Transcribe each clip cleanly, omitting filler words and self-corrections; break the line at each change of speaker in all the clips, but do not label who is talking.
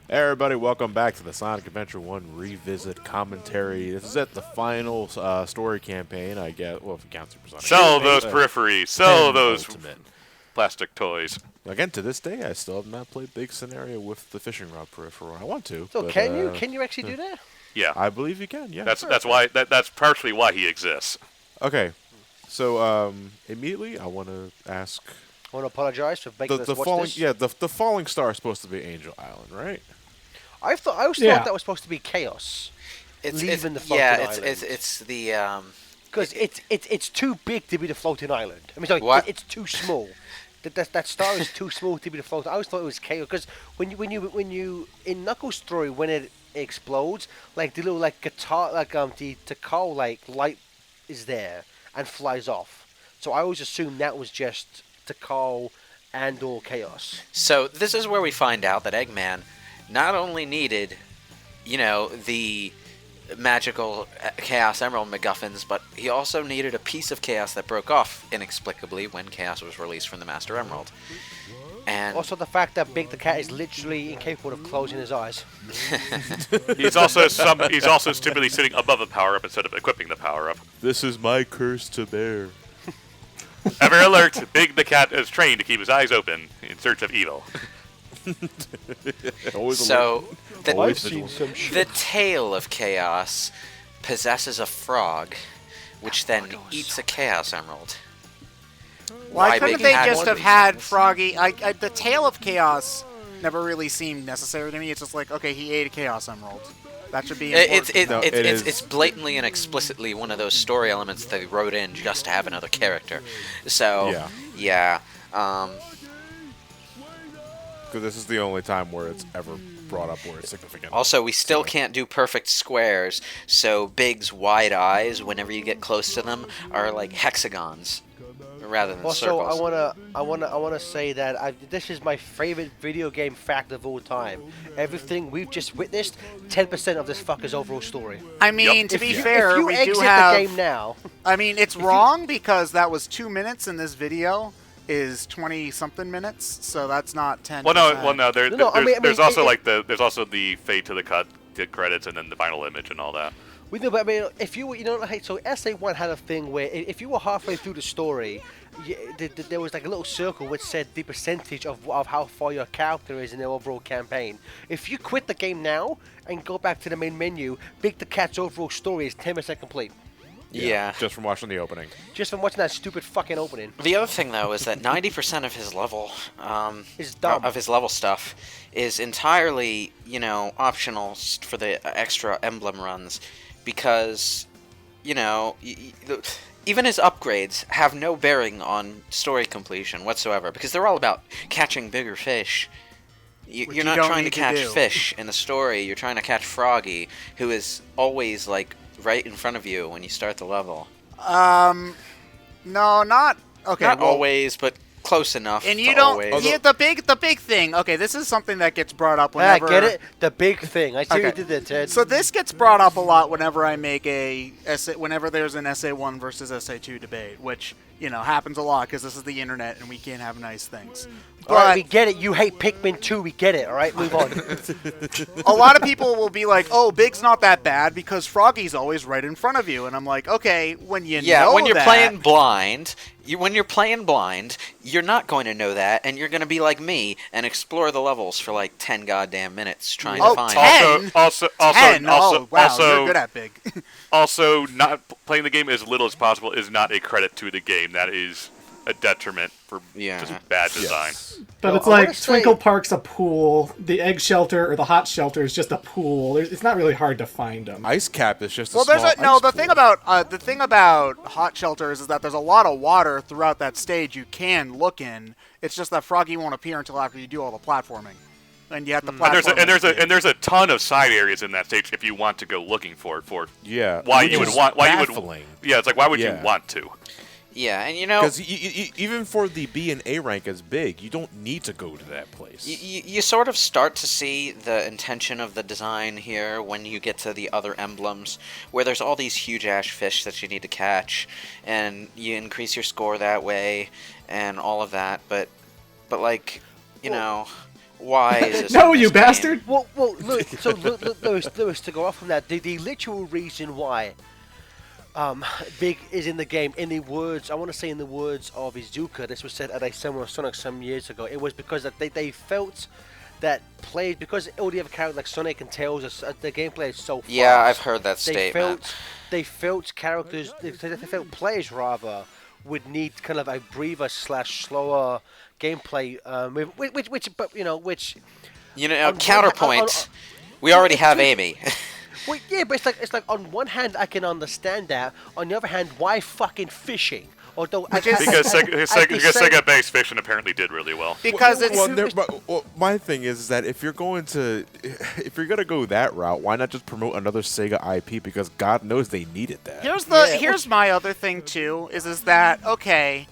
Hey everybody, welcome back to the Sonic Adventure 1 Revisit Commentary. This is at the final story campaign, I guess. Well, if it counts Super Sonic.
Sell those peripheries. Sell those
Ultimate.
plastic toys.
Again, to this day, I still have not played Big Scenario with the fishing rod peripheral. I want to.
So
but,
can you? Can you actually do that?
Yeah.
I believe you can, yeah.
That's partially why he exists.
Okay, so immediately I want to ask...
I want to apologize for making us watch this.
Yeah, the falling star is supposed to be Angel Island, right?
I always thought that was supposed to be Chaos.
It's
the floating island.
it's the
Because it's too big to be the floating island. I mean, sorry,
What?
it's too small. That star is too small to be the floating. I always thought it was Chaos because when you in Knuckles' story when it explodes, like the little like guitar the Takao like light is there and flies off. So I always assumed that was just Takao and or Chaos.
So this is where we find out that Eggman not only needed, the magical Chaos Emerald MacGuffins, but he also needed a piece of Chaos that broke off inexplicably when Chaos was released from the Master Emerald. And
Also, the fact that Big the Cat is literally incapable of closing his eyes.
He's also stupidly sitting above a power-up instead of equipping the power-up.
This is my curse to bear.
Ever alert, Big the Cat is trained to keep his eyes open in search of evil.
so
Always
I've seen
vigilant.
some shit.
the tail of Chaos possesses a frog, which then eats a Chaos Emerald.
Why
Why
couldn't
Big
they
Cat
just
would
have
be
had
famous?
Froggy? The Tail of Chaos never really seemed necessary to me. It's just like, okay, he ate a Chaos Emerald. That should be important.
No, it is.
It's blatantly and explicitly one of those story elements they wrote in just to have another character. So yeah.
Because this is the only time where it's ever brought up where it's significant.
Also, we still can't do perfect squares, so Big's wide eyes, whenever you get close to them, are like hexagons rather than
Also,
circles.
I wanna say that this is my favorite video game fact of all time. Everything we've just witnessed, 10% of this fucker's overall story.
I mean,
Yup.
to be
If
fair,
you
we
exit
do have.
the game now,
I mean, it's wrong because that was 2 minutes, and this video is 20-something minutes, so that's not 10.
Well, no. There's also there's also the fade to the credits, and then the final image and all that.
we know. But I mean, if you so SA1 had a thing where if you were halfway through the story, there was like a little circle which said the percentage of how far your character is in the overall campaign. If you quit the game now and go back to the main menu, Big the Cat's overall story is 10% complete.
Yeah.
Just from watching the opening.
Just from watching that stupid fucking opening.
The other thing, though, is that 90% of his level,
It's dumb.
of his level stuff, is entirely, optional for the extra emblem runs, because, even his upgrades have no bearing on story completion whatsoever, because they're all about catching bigger fish. You're
you
not
don't
trying to
need to
catch
do.
fish in the story. You're trying to catch Froggy, who is always like right in front of you when you start the level.
No, not okay.
Not
well,
always, but close enough.
And
to
you don't.
always.
Yeah, the big thing. Okay, this is something that gets brought up whenever.
Get it? The big thing. I see
Okay.
you did that, Ted.
So this gets brought up a lot whenever I make a essay, whenever there's an SA1 versus SA2 debate, which happens a lot because this is the internet and we can't have nice things.
All right,
But
we get it. You hate Pikmin 2. We get it. All right, move on.
a lot of people will be like, "Oh, Big's not that bad because Froggy's always right in front of you," and I'm like, "Okay, when you know
when you're
that,
playing blind, you're not going to know that, and you're going to be like me and explore the levels for like 10 goddamn minutes trying to find.
10?
Also,
10? Oh, wow, you're good at Big.
Also, not playing the game as little as possible is not a credit to the game. That is a detriment for just bad design.
But
No,
it's
I wanna
like
say-
Twinkle Park's a pool. The egg shelter or the hot shelter is just a pool. It's not really hard to find them.
Ice cap is just a
Well,
small
there's
ice
the
pool.
thing about hot shelters is that there's a lot of water throughout that stage you can look in. It's just that Froggy won't appear until after you do all the platforming, and you have to platform.
And there's a ton of side areas in that stage if you want to go looking for it.
Yeah.
Why
which
you would
is
want? Why you
baffling.
would? Yeah, it's like why would you
Yeah.
want to?
Yeah, and
Because even for the B and A rank as big, you don't need to go to that place.
you sort of start to see the intention of the design here when you get to the other emblems, where there's all these huge ash fish that you need to catch, and you increase your score that way, and all of that. But like, Why is this?
No,
in
you
this game?
bastard!
Well, look, so Lewis, to go off from that, the literal reason why Big is in the game, in the words, I want to say in the words of Izuka, this was said at a seminar of Sonic some years ago, it was because that they felt that players, because all the other characters like Sonic and Tails, the gameplay is so fast.
Yeah, I've heard that statement.
They felt characters, they felt players rather, would need kind of a breather / slower gameplay, which
counterpoint. We already have Amy.
Well, yeah, but it's like on one hand I can understand that. On the other hand, why fucking fishing? Although
because Sega Bass Fiction apparently did really well.
Because
my thing is that if you're gonna go that route, why not just promote another Sega IP? Because God knows they needed that.
Here's my other thing too. Is that okay?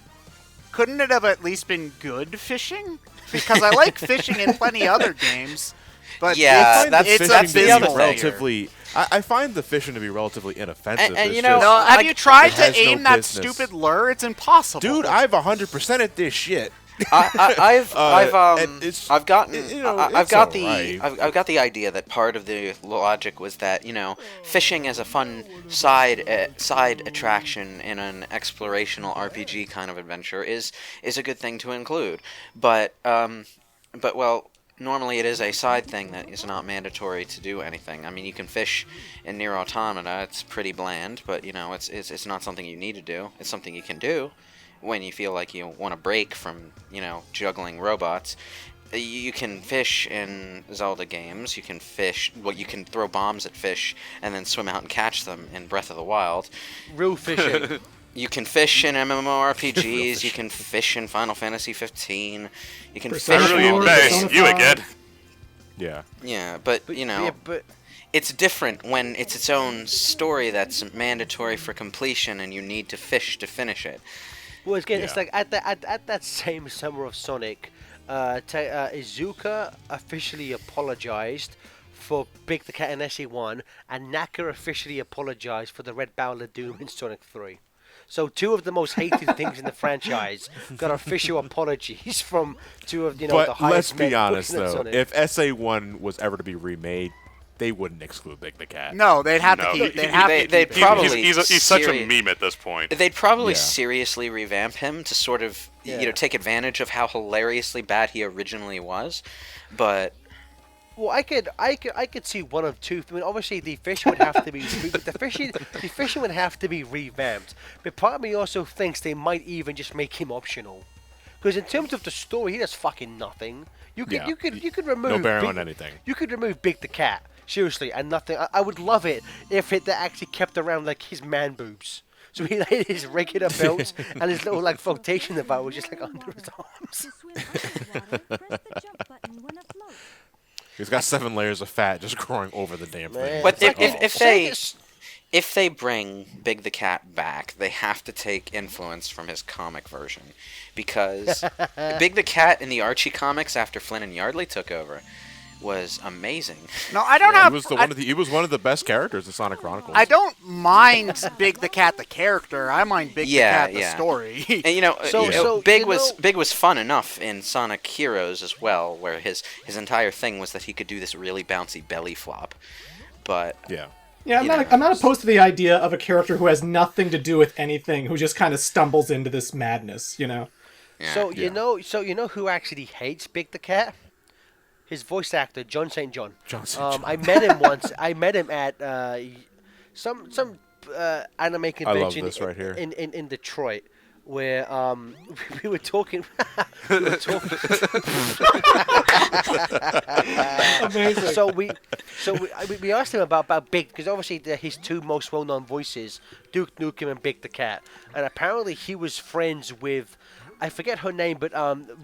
Couldn't it have at least been good fishing? Because I like fishing in plenty of other games. But
yeah,
that's the other
relatively. I find the fishing to be relatively inoffensive.
And
It's
you know,
just-
have you tried to
has no
aim that
business.
stupid lure? It's impossible.
Dude, I've 100% at this shit.
I've got
alright.
the idea that part of the logic was that fishing as a fun side attraction in an explorational RPG kind of adventure is a good thing to include, but well. Normally, it is a side thing that is not mandatory to do anything. I mean, you can fish in Nier Automata; it's pretty bland, but it's not something you need to do. It's something you can do when you feel like you want to break from juggling robots. You can fish in Zelda games. You can fish. Well, you can throw bombs at fish and then swim out and catch them in Breath of the Wild.
real fishing.
You can fish in MMORPGs. You can fish in Final Fantasy 15. You can
Persona
fish.
Really
Persona
embarrass
5.
you again.
Yeah.
Yeah, but it's different when it's its own story that's mandatory for completion, and you need to fish to finish it.
Well, again, it's
Yeah.
like at that same summer of Sonic, Izuka officially apologized for Big the Cat in SE1, and Naka officially apologized for the Red Barrel of Doom in Sonic 3. So two of the most hated things in the franchise got official apologies from two of the
But
highest
let's be
men
honest,
working at
though.
Sonic.
If SA1 was ever to be remade, they wouldn't exclude Big the Cat.
No, they'd have
No.
to keep.
They'd probably
He's such a
seri-
meme at this point.
They'd probably
Yeah.
seriously revamp him to sort of take advantage of how hilariously bad he originally was, but.
Well, I could see one of two. I mean, obviously the fishing would have to be the fishing would have to be revamped. But part of me also thinks they might even just make him optional, because in terms of the story, he does fucking nothing. You could remove
No bearing
Big-
on anything.
You could remove Big the Cat seriously, and nothing. I would love it if it actually kept around like his man boobs. So he had his regular belt and his little like flotation device was just like under his arms.
He's got 7 layers of fat just growing over the damn thing.
But
It's like,
if they bring Big the Cat back, they have to take influence from his comic version, because Big the Cat in the Archie comics after Flynn and Yardley took over was amazing.
No, I don't have.
he was one of the best characters in Sonic Chronicles.
I don't mind Big the Cat the character. I mind Big the Cat the
yeah.
story.
And Big was fun enough in Sonic Heroes as well, where his entire thing was that he could do this really bouncy belly flop. But
Yeah.
Yeah, I'm not opposed to the idea of a character who has nothing to do with anything, who just kind of stumbles into this madness,
Yeah.
So you know who actually hates Big the Cat? His voice actor, John St. John.
John St. John.
I met him once. I met him at some anime convention
this right here.
in Detroit, where we were talking.
Amazing.
So we asked him about Big, because obviously his two most well-known voices, Duke Nukem and Big the Cat, and apparently he was friends with, I forget her name, but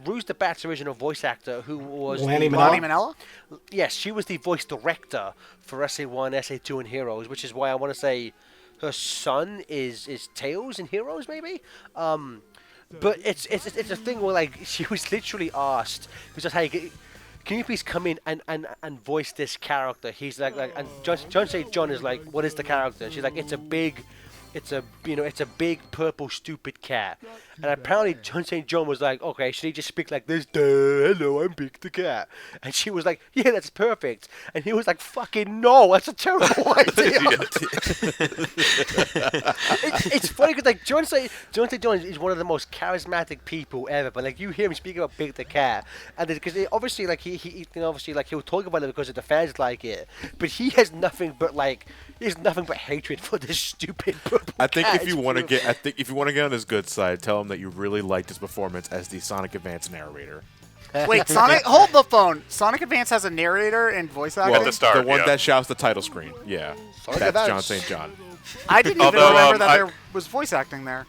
Ruse the Bat's original voice actor, who was
Lanny
Lonnie Manella?
Yes, she was the voice director for SA1, SA2, and Heroes, which is why I want to say her son is Tails in Heroes, maybe. But it's a thing where like she was literally asked, he was just, hey, can you please come in and voice this character? He's like and John St. John is like, what is the character? And she's like, it's a big It's a big purple stupid cat. And apparently John St. John was like, okay, should he just speak like this? Duh, hello, I'm Big the Cat. And she was like, yeah, that's perfect. And he was like, fucking no, that's a terrible idea. It's funny because like John St. John is one of the most charismatic people ever. But like you hear him speak about Big the Cat, and because obviously like he obviously like he'll talk about it because the fans like it, but he has nothing but hatred for this stupid purple
I think
cat.
if you want to get on his good side, tell him that you really liked his performance as the Sonic Advance narrator.
Wait, Sonic, hold the phone. Sonic Advance has a narrator and voice acting?
Well,
At the start,
the one
yeah.
that shouts the title screen. Yeah,
Sonic
that's
Advance.
John St. John.
I didn't even
Although,
remember that
I-
there was voice acting there.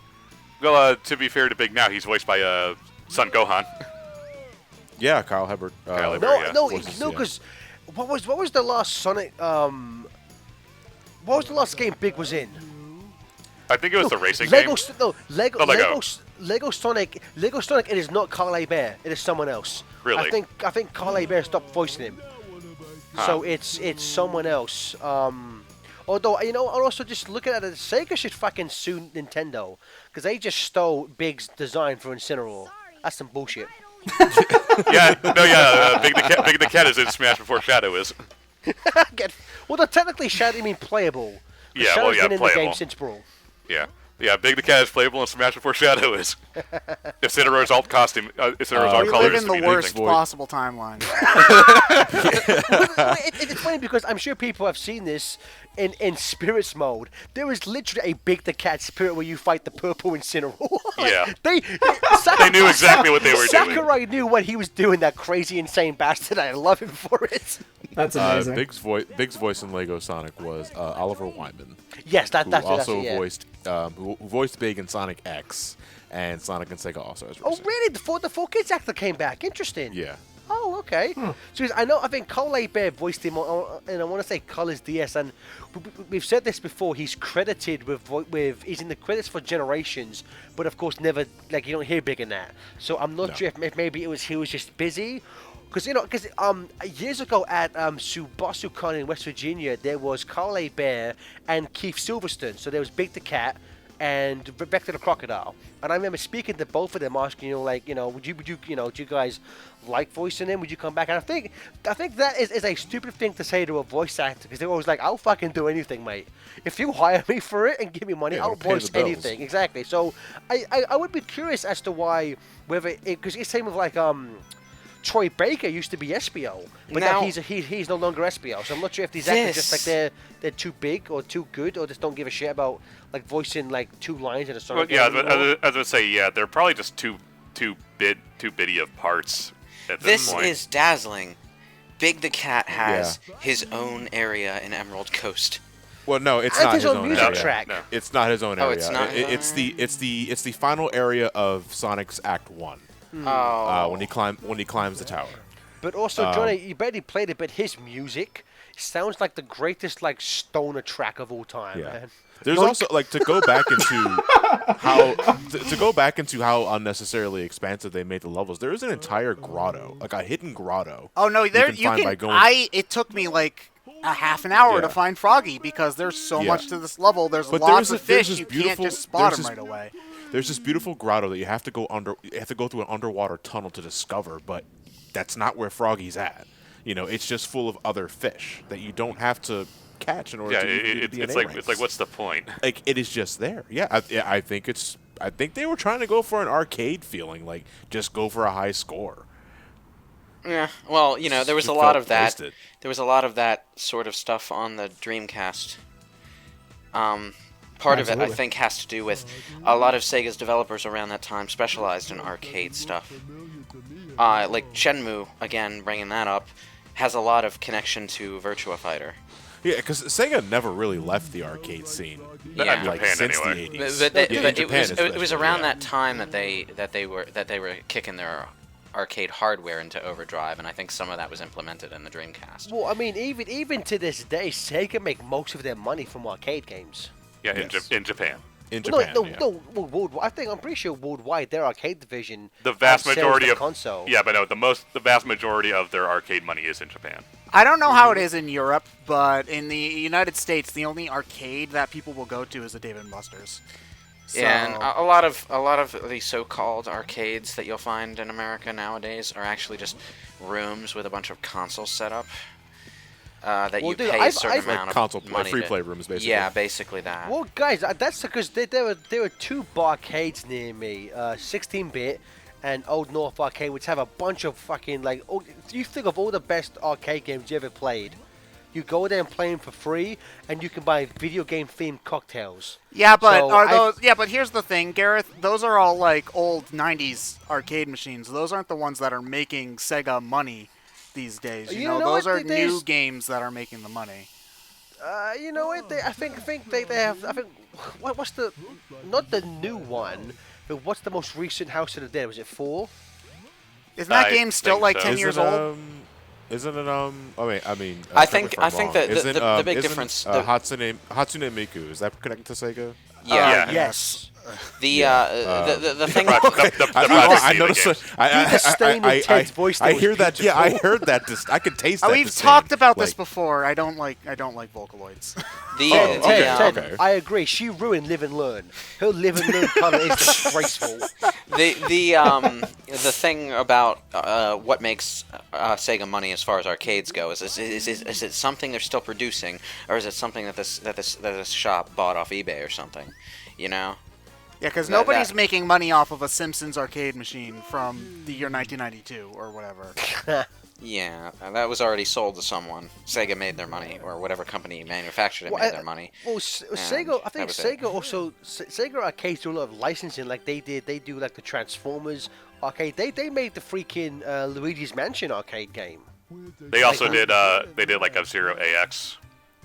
Well, to be fair to Big Now, he's voiced by Son Gohan.
Yeah, Kyle Hebert.
Kyle Hebert.
No,
Yeah.
no,
voices,
no,
yeah.
because what was the last Sonic? What was the last game Big was in?
I think it was the racing
Lego,
game.
Lego,
Oh, Lego.
Lego Sonic. Lego Sonic. It is not Carl Bear. It is someone else.
Really?
I think Carl Bear stopped voicing him. So it's someone else. Although and also just looking at it, Sega should fucking sue Nintendo because they just stole Big's design for Incineroar. That's some bullshit.
Yeah, Big the Cat is in Smash Before Shadow is.
Well, technically, Shadow, playable. 'Cause
Yeah,
Shadow's
well, yeah,
been in the game
playable.
since Brawl.
Yeah, Big the Cat is playable in Smash Before Shadow is. Incineroar's alt costume, Incineroar's alt
We
color
live
is
in
to
the
mean
worst
anything.
possible timeline.
It's funny because I'm sure people have seen this in Spirits mode. There is literally a Big the Cat spirit where you fight the purple Incineroar.
Yeah.
They
knew exactly what they were doing.
Sakurai knew what he was doing, that crazy, insane bastard. I love him for it.
That's amazing.
Big's voice in Lego Sonic was Oliver Wyman.
Yes,
Who
that's
also
it, yeah.
who voiced Big in Sonic X and Sonic and Sega All-Stars.
Oh, really? The four kids actor came back. Interesting.
Yeah.
Oh, okay. So I think Cole Bear voiced him and I want to say Colors DS, and we've said this before. He's credited with he's in the credits for Generations, but of course never you don't hear Big in that. So I'm not sure if maybe he was just busy. Because years ago at SubaruCon in West Virginia, there was Carl Bear and Keith Silverstone. So there was Big the Cat and Vector the Crocodile. And I remember speaking to both of them, asking would you do you guys like voicing him? Would you come back? And I think that is a stupid thing to say to a voice actor, because they're always like, I'll fucking do anything, mate. If you hire me for it and give me money, I'll
pay the
voice
bills.
anything. Exactly. So I would be curious as to why, because it's same with Troy Baker used to be SBO, but now he's no longer SBO. So I'm not sure if these actors just they're too big or too good, or just don't give a shit about voicing 2 lines in a song.
Well, yeah, I was gonna say, yeah, they're probably just too bitty of parts at this point.
This is dazzling. Big the Cat has his own area in Emerald Coast.
Well, no, it's
And
not
his
his
own
own
music
area.
track.
No.
It's not his own area.
Oh, it's not his own
It's the final area of Sonic's Act 1. When he climbs the tower.
But also, Johnny, you barely played it, but his music sounds like the greatest stoner track of all time, man.
There's also to go back into how unnecessarily expansive they made the levels. There is an entire grotto, a hidden grotto.
Oh no, there
you can find by going.
it took me a half an hour to
Yeah.
find Froggy, because there's so much to this level. There's
But
lots
there's
of
this
fish. You can't
beautiful-
just spot
there's
them
this-
right away.
There's this beautiful grotto that you have to go through an underwater tunnel to discover, but that's not where Froggy's at. It's just full of other fish that you don't have to catch in order
Yeah,
to get the
it's
DNA
like
ranks.
what's the point?
It is just there. Yeah, I think they were trying to go for an arcade feeling, just go for a high score.
Yeah, well, there was
It
a lot
felt
of that.
wasted.
There was a lot of that sort of stuff on the Dreamcast. Part of it, I
Absolutely.
think, has to do with a lot of Sega's developers around that time specialized in arcade stuff. Like Shenmue, again, bringing that up, has a lot of connection to Virtua Fighter.
Yeah, because Sega never really left the arcade scene.
Not in
Japan,
since
anyway.
the
But,
80s.
but
Yeah, in
it
Japan
was
especially,
around
yeah.
that time that they were kicking their arcade hardware into overdrive, and I think some of that was implemented in the Dreamcast.
Well, I mean, even to this day, Sega make most of their money from arcade games.
Yeah,
Yes.
in Japan.
In Japan, yeah.
No, worldwide. I'm pretty sure worldwide, their arcade division.
The vast
outsells
majority
the
of
console.
Yeah, but no, the vast majority of their arcade money is in Japan.
I don't know how it is in Europe, but in the United States, the only arcade that people will go to is a Dave & Buster's. So,
Yeah, and a lot of the so-called arcades that you'll find in America nowadays are actually just rooms with a bunch of consoles set up that you pay a certain amount of
console
money.
free play rooms, basically.
Yeah, basically that.
Well, guys, that's because there were two barcades near me, 16-bit and Old North Arcade, which have a bunch of fucking like. Oh, you think of all the best arcade games you ever played. You go there and play them for free, and you can buy video game themed cocktails.
Yeah, but
So
are those? Yeah, but here's the thing, Gareth. Those are all like old '90s arcade machines. Those aren't the ones that are making Sega money these days. You know those are new games that are making the money.
You know what? I think they have. I think what's the not the new one, but what's the most recent House of the Dead? Was it 4?
Isn't that game still like 10 years old?
Isn't it? I mean.
I think the big difference.
Hatsune Miku, is that connected to Sega?
Yeah.
Yes.
The thing.
I noticed. I hear that.
Beautiful.
Yeah, I heard that. I could taste that.
We've talked about this before. I don't like Vocaloids.
Ted,
okay.
I agree. She ruined Live and Learn. Her Live and Learn color is disgraceful.
The thing about what makes Sega money as far as arcades go is it something they're still producing, or is it something that this shop bought off eBay or something? You know.
Yeah, because nobody's making money off of a Simpsons arcade machine from the year 1992 or whatever.
Yeah, that was already sold to someone. Sega made their money, or whatever company manufactured it made their money.
Well, Sega, I think Sega arcades do a lot of licensing. Like they do like the Transformers arcade. They made the freaking Luigi's Mansion arcade game.
They also did like F-Zero AX.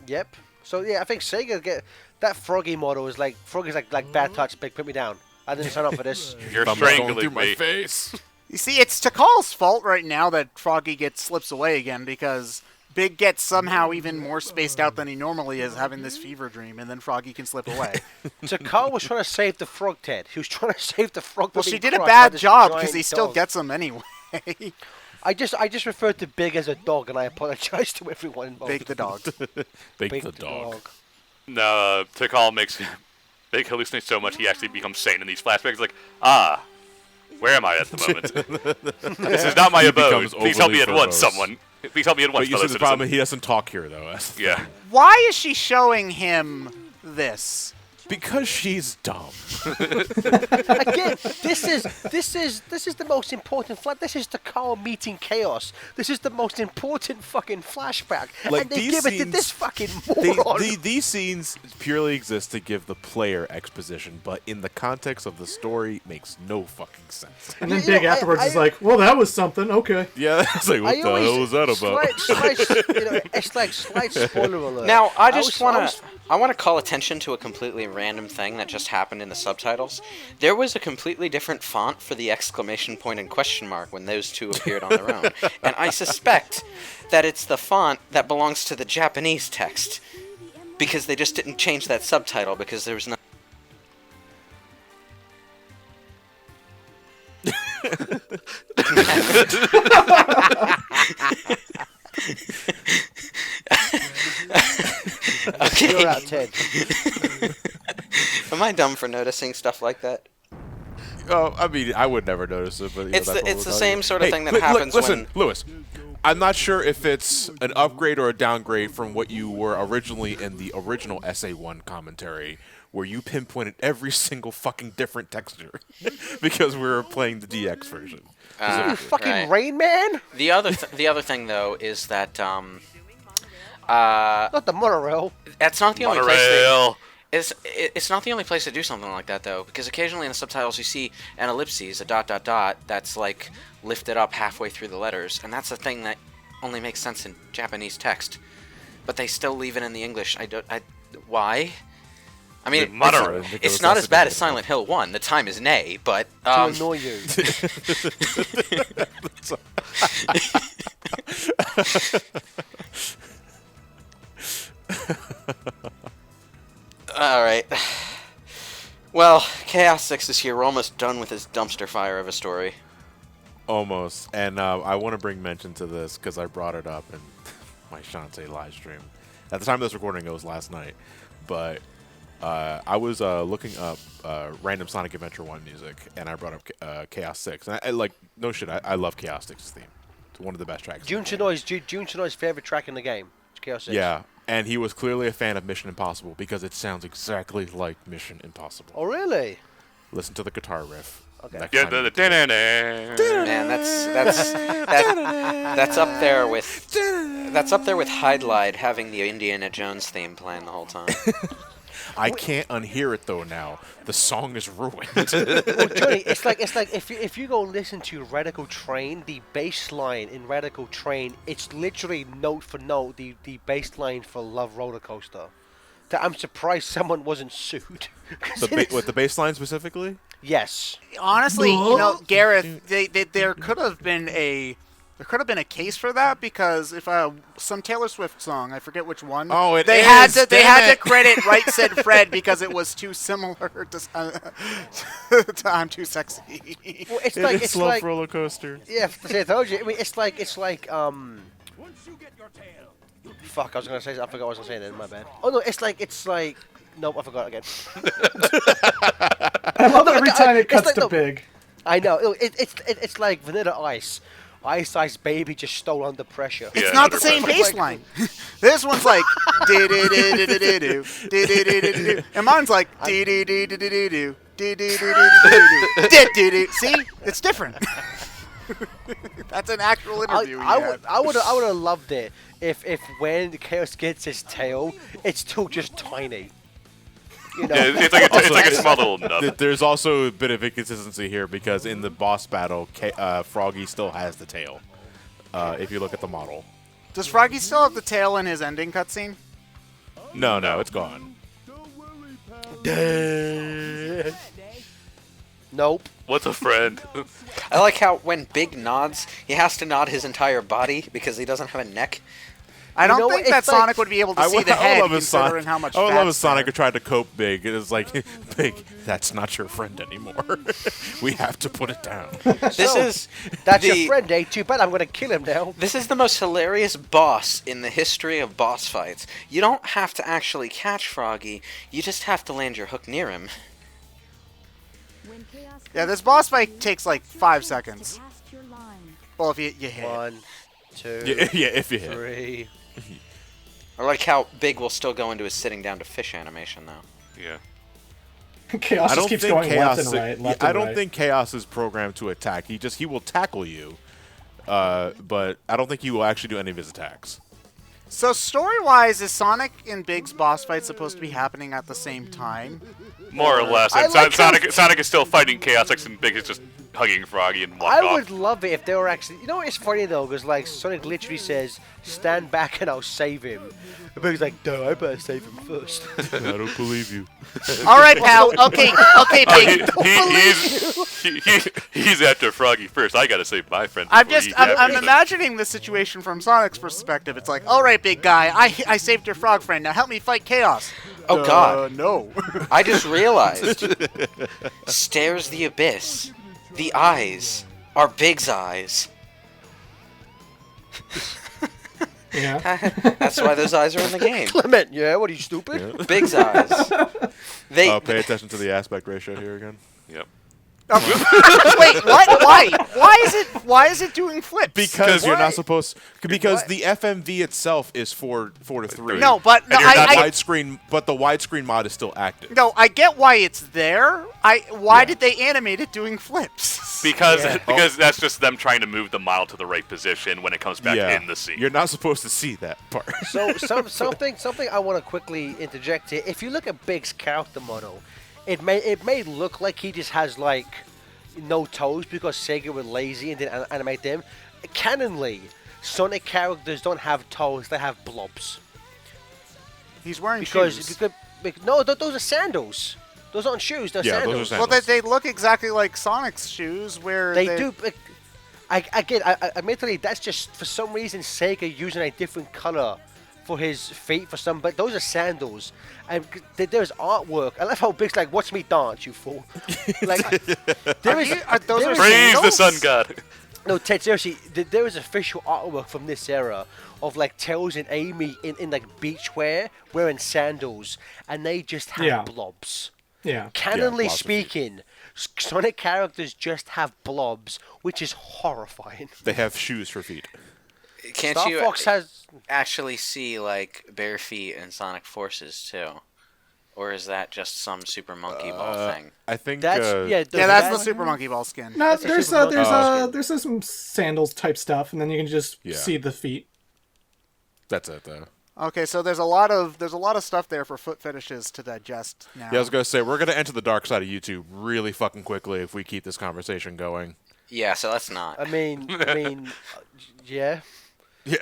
Yep. So yeah, I think Sega get that Froggy model is like Froggy's like bad touch, big, put me down. I didn't sign up for this.
You're
going
strangling
through my
me.
face.
You see, it's Takal's fault right now that Froggy slips away again because Big gets somehow even more spaced out than he normally is, having this fever dream, and then Froggy can slip away.
Takal was trying to save the frog, Ted. He was trying to save the frog.
Well, she did a bad job because he still gets them anyway.
I just referred to Big as a dog, and I apologize to everyone involved.
Big the dog.
Big the dog.
No, Takal makes Big hallucinate so much he actually becomes sane in these flashbacks. Like, where am I at the moment? This is not my abode. Please help me at once, someone. Please help me at once,
But you see the problem, he doesn't talk here, though.
Yeah.
Why is she showing him this?
Because she's dumb.
Again, this is the most important this is Takal meeting Chaos. This is the most important fucking flashback.
Like,
and they give it to this fucking moron.
These scenes purely exist to give the player exposition, but in the context of the story, makes no fucking sense.
And then Big afterwards is like, well, that was something, okay.
Yeah, it's like, what the hell was that about?
It's like slight spoiler alert.
Now, I want to call attention to a completely random thing that just happened in the subtitles. There was a completely different font for the exclamation point and question mark when those two appeared on their own. And I suspect that it's the font that belongs to the Japanese text, because they just didn't change that subtitle because there was no... Okay.
You're out, Ted.
Am I dumb for noticing stuff like that?
Oh, I mean, I would never notice it, but
It's the same sort of thing that happens
listen,
when...
Lewis, I'm not sure if it's an upgrade or a downgrade from what you were originally in the original SA1 commentary, where you pinpointed every single fucking different texture because we were playing the DX version.
You fucking
right.
Rain Man?
The other thing though is that
Not the monorail.
that's not the only place.
Monorail.
It's not the only place to do something like that though, because occasionally in the subtitles you see an ellipses, a ... that's like lifted up halfway through the letters, and that's a thing that only makes sense in Japanese text, but they still leave it in the English. Why? I mean, it's not as bad as Silent Hill 1. The time is nay, but
To annoy you.
all right. Well, Chaos 6 is here. We're almost done with this dumpster fire of a story.
Almost. And I want to bring mention to this because I brought it up, and my Shantae live stream. At the time of this recording, it was last night, but I was looking up random Sonic Adventure 1 music, and I brought up Chaos 6. And I like, no shit, I love Chaos 6's theme. It's one of the best tracks.
Jun Chinoy's favorite track in the game. Chaos 6.
Yeah, and he was clearly a fan of Mission Impossible because it sounds exactly like Mission Impossible.
Oh, really?
Listen to the guitar riff.
Okay.
Man, that's up there with Hydlide having the Indiana Jones theme playing the whole time.
I can't unhear it though now. The song is ruined.
Well, Johnny, it's like if you go listen to Radical Train, the bass line in Radical Train, it's literally note for note the bass line for Love Roller Coaster. I'm surprised someone wasn't sued.
With the bass line specifically?
Yes.
Honestly, Gareth, there could have been a case for that because if some Taylor Swift song, I forget which one.
Oh,
they had to credit Right Said Fred because it was too similar to I'm Too Sexy.
Well, it's
Love
like
Roller Coaster.
yeah, I told you. I mean, it's like fuck, I was gonna say. I forgot what I was gonna say then. My bad. Oh no, it's like. Nope, I forgot again.
I love that every time it cuts to Big.
I know. It's like Vanilla Ice. Ice Baby just stole under pressure.
It's not the same bass line. This one's like do and mine's like do. See, it's different. That's an actual interview.
I would have loved it if when Chaos gets his tail, it's still just tiny. You know?
Yeah, it's like a small little nub.
There's also a bit of inconsistency here because in the boss battle, Froggy still has the tail. If you look at the model.
Does Froggy still have the tail in his ending cutscene?
No, it's gone.
Nope.
What's a friend?
I like how when Big nods, he has to nod his entire body because he doesn't have a neck.
I don't think that Sonic would be able to see the head considering how much
I would love if
fat's
Sonic
there.
tried to cope Big. It was like, Big, that's not your friend anymore. We have to put it down.
That's your friend, eh? Too bad I'm gonna kill him now.
This is the most hilarious boss in the history of boss fights. You don't have to actually catch Froggy, you just have to land your hook near him.
Yeah, this boss fight takes like 5 seconds. Well, if you hit.
1, 2,
Yeah, if you hit.
3.
I like how Big will still go into his sitting down to fish animation, though.
Yeah.
Chaos just keeps going left and right, left and
I don't
right.
think Chaos is programmed to attack. He will tackle you, but I don't think he will actually do any of his attacks.
So story-wise, is Sonic and Big's boss fight supposed to be happening at the same time?
More or less.
I
And
like
Sonic is still fighting Chaos X, and Big is just hugging Froggy and walking
I
off.
would love it if they were actually. You know, it's funny though, because like Sonic literally says, "Stand back and I'll save him." And Big's like, "No, I better save him first."
I don't believe you.
All right, pal. Okay, Big.
He's after Froggy first. I gotta save my friend.
I'm
before he's
I'm
after him.
imagining the situation from Sonic's perspective. It's like, all right, big guy, I saved your frog friend. Now help me fight Chaos.
Oh, God.
No.
I just realized. Stares the abyss. The eyes are Big's eyes.
Yeah.
That's why those eyes are in the game.
Clement, yeah, what are you stupid?
Yeah.
Big's eyes. They
Pay attention to the aspect ratio here again.
Yep.
Wait, what? Why? Why is it doing flips?
Because you're
Why?
not supposed. Because the FMV itself is 4 to 3.
No, but no,
And you're not
widescreen, but the widescreen mod is still active.
no, I get why it's there. Why did they animate it doing flips?
Because that's just them trying to move the model to the right position when it comes back in the scene.
You're not supposed to see that part.
So something I want to quickly interject here. If you look at Big's character model, it may look like he just has like no toes because Sega were lazy and didn't animate them. Canonly, Sonic characters don't have toes; they have blobs.
He's wearing
Because
shoes.
no, those are sandals. Those aren't shoes; they're
Yeah, those
sandals.
are sandals.
Well, they look exactly like Sonic's shoes, where
They do. I admittedly, that's just for some reason Sega using a different color for his feet for some, but those are sandals. And there's artwork. I love how Big's like, "Watch me dance, you fool!" Like,
Those are
Praise the
sandals?
sun god.
No, Ted, seriously, there is official artwork from this era of like Tails and Amy in like beachwear, wearing sandals, and they just have blobs.
Yeah.
Canonly
lots of feet.
speaking, Sonic characters just have blobs, which is horrifying.
They have shoes for feet.
Can't
Star
you
Fox has.
actually see like bare feet in Sonic Forces too? Or is that just some Super Monkey Ball thing?
I think
That's
Yeah, that's the Super Monkey Ball skin.
No,
That's a
there's some sandals type stuff, and then you can just see the feet.
That's it though.
Okay, so there's a lot of stuff there for foot fetishes to digest now.
Yeah, I was gonna say we're gonna enter the dark side of YouTube really fucking quickly if we keep this conversation going.
Yeah, so let's not.
I mean, yeah.
Yeah.